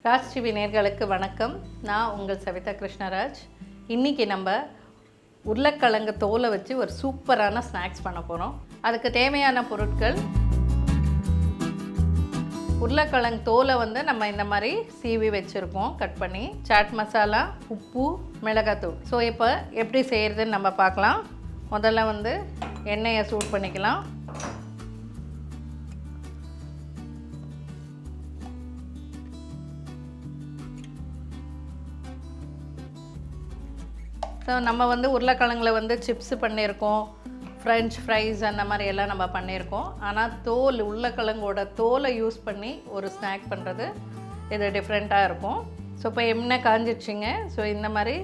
Raj TV நேயர்களுக்கு வணக்கம். நான் உங்கள் சவிதா கிருஷ்ணராஜ். இன்றைக்கி நம்ம உருளைக்கிழங்கு தோலை வச்சு ஒரு சூப்பரான ஸ்நாக்ஸ் பண்ண போகிறோம். அதுக்கு தேவையான பொருட்கள், உருளைக்கிழங்கு தோலை நம்ம இந்த மாதிரி சீவி வச்சுருக்கோம், கட் பண்ணி, சாட் மசாலா, உப்பு, மிளகாத்தூள். ஸோ இப்போ எப்படி செய்கிறதுன்னு நம்ம பார்க்கலாம். முதல்ல எண்ணெயை சூட் பண்ணிக்கலாம். ஸோ நம்ம உருளைக்கிழங்குல சிப்ஸ் பண்ணியிருக்கோம், ஃப்ரெஞ்ச் ஃப்ரைஸ் அந்த மாதிரி எல்லாம் நம்ம பண்ணியிருக்கோம். ஆனால் உருளைக்கிழங்கோட தோலை யூஸ் பண்ணி ஒரு ஸ்நாக் பண்ணுறது இது டிஃப்ரெண்ட்டாக இருக்கும். ஸோ இப்போ எண்ணெய் காஞ்சிடுச்சிங்க. ஸோ இந்த மாதிரி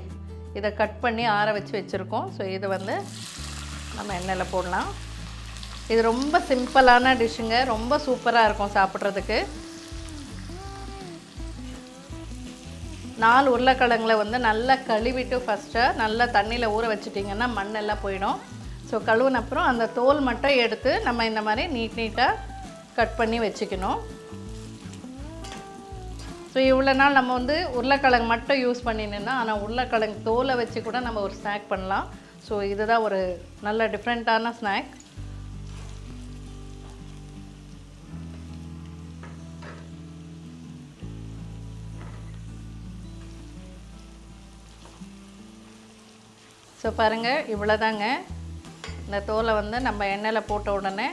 இதை கட் பண்ணி ஆற வச்சு வச்சுருக்கோம். ஸோ இது நம்ம எண்ணெயில் போடலாம். இது ரொம்ப சிம்பிளான டிஷ்ஷுங்க, ரொம்ப சூப்பராக இருக்கும் சாப்பிட்றதுக்கு. 4 உருளைக்கிழங்குல நல்லா கழுவிட்டு ஃபஸ்ட்டாக நல்லா தண்ணியில் ஊற வச்சுட்டிங்கன்னா மண்ணெல்லாம் போயிடும். ஸோ கழுவுன அப்புறம் அந்த தோல் மட்டும் எடுத்து நம்ம இந்த மாதிரி நீட்டாக கட் பண்ணி வச்சுக்கணும். ஸோ இவ்வளோ நாள் நம்ம உருளைக்கிழங்கு மட்டும் யூஸ் பண்ணினோன்னா, ஆனால் உருளைக்கிழங்கு தோலை வச்சு கூட நம்ம ஒரு ஸ்நாக் பண்ணலாம். ஸோ இதுதான் ஒரு நல்ல டிஃப்ரெண்ட்டான ஸ்நாக். ஸோ பாருங்கள், இவ்வளோதாங்க. இந்த தோலை நம்ம எண்ணெயில் போட்ட உடனே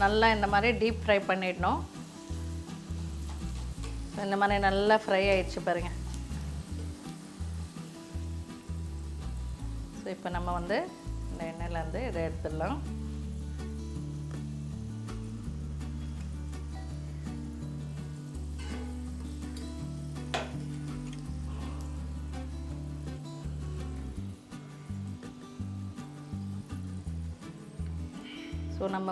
நல்லா இந்த மாதிரி டீப் ஃப்ரை பண்ணிடணும். இந்த மாதிரி நல்லா ஃப்ரை ஆயிடுச்சு பாருங்கள். ஸோ இப்போ நம்ம இந்த எண்ணெயிலேருந்து இதை எடுத்துடலாம். ஸோ நம்ம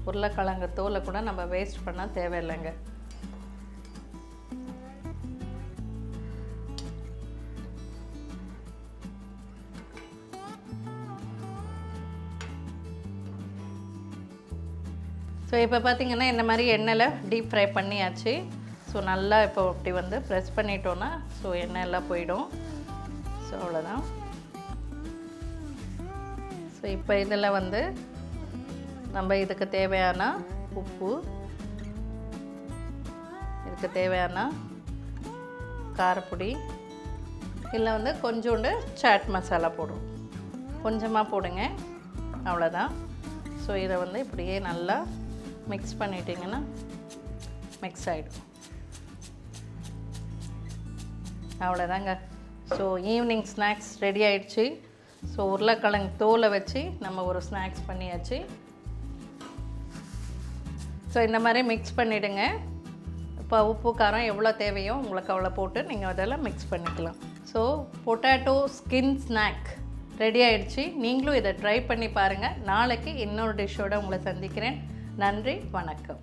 உருளைக்கிழங்கு தோலை கூட நம்ம வேஸ்ட் பண்ண தேவையில்லைங்க. ஸோ இப்போ பார்த்திங்கன்னா இந்த மாதிரி எண்ணெயில் டீப் ஃப்ரை பண்ணியாச்சு. ஸோ நல்லா இப்போ அப்படி ப்ரெஸ் பண்ணிட்டோன்னா ஸோ எண்ணெய் எல்லாம் போயிடும். ஸோ அவ்வளோதான். ஸோ இப்போ இதில் நம்ம இதுக்கு தேவையான உப்பு, இதுக்கு தேவையான காரப்பொடி, இல்லை கொஞ்சோண்டு சாட் மசாலா போடுவோம். கொஞ்சமாக போடுங்க, அவ்வளோதான். ஸோ இதை இப்படியே நல்லா மிக்ஸ் பண்ணிட்டிங்கன்னா மிக்ஸ் ஆகிடும். அவ்வளோதாங்க. ஸோ ஈவினிங் ஸ்நாக்ஸ் ரெடி ஆகிடுச்சு. ஸோ உருளைக்கிழங்கு தோலை வச்சு நம்ம ஒரு ஸ்நாக்ஸ் பண்ணியாச்சு. ஸோ இந்த மாதிரி மிக்ஸ் பண்ணிவிடுங்க. இப்போ உப்பு காரம் எவ்வளோ தேவையோ உங்களுக்கு அவ்வளோ போட்டு நீங்கள் அதெல்லாம் மிக்ஸ் பண்ணிக்கலாம். So potato skin snack ready ஆகிடுச்சு. நீங்களும் இதை ட்ரை பண்ணி பாருங்கள். நாளைக்கு இன்னொரு டிஷ்ஷோடு உங்களை சந்திக்கிறேன். நன்றி, வணக்கம்.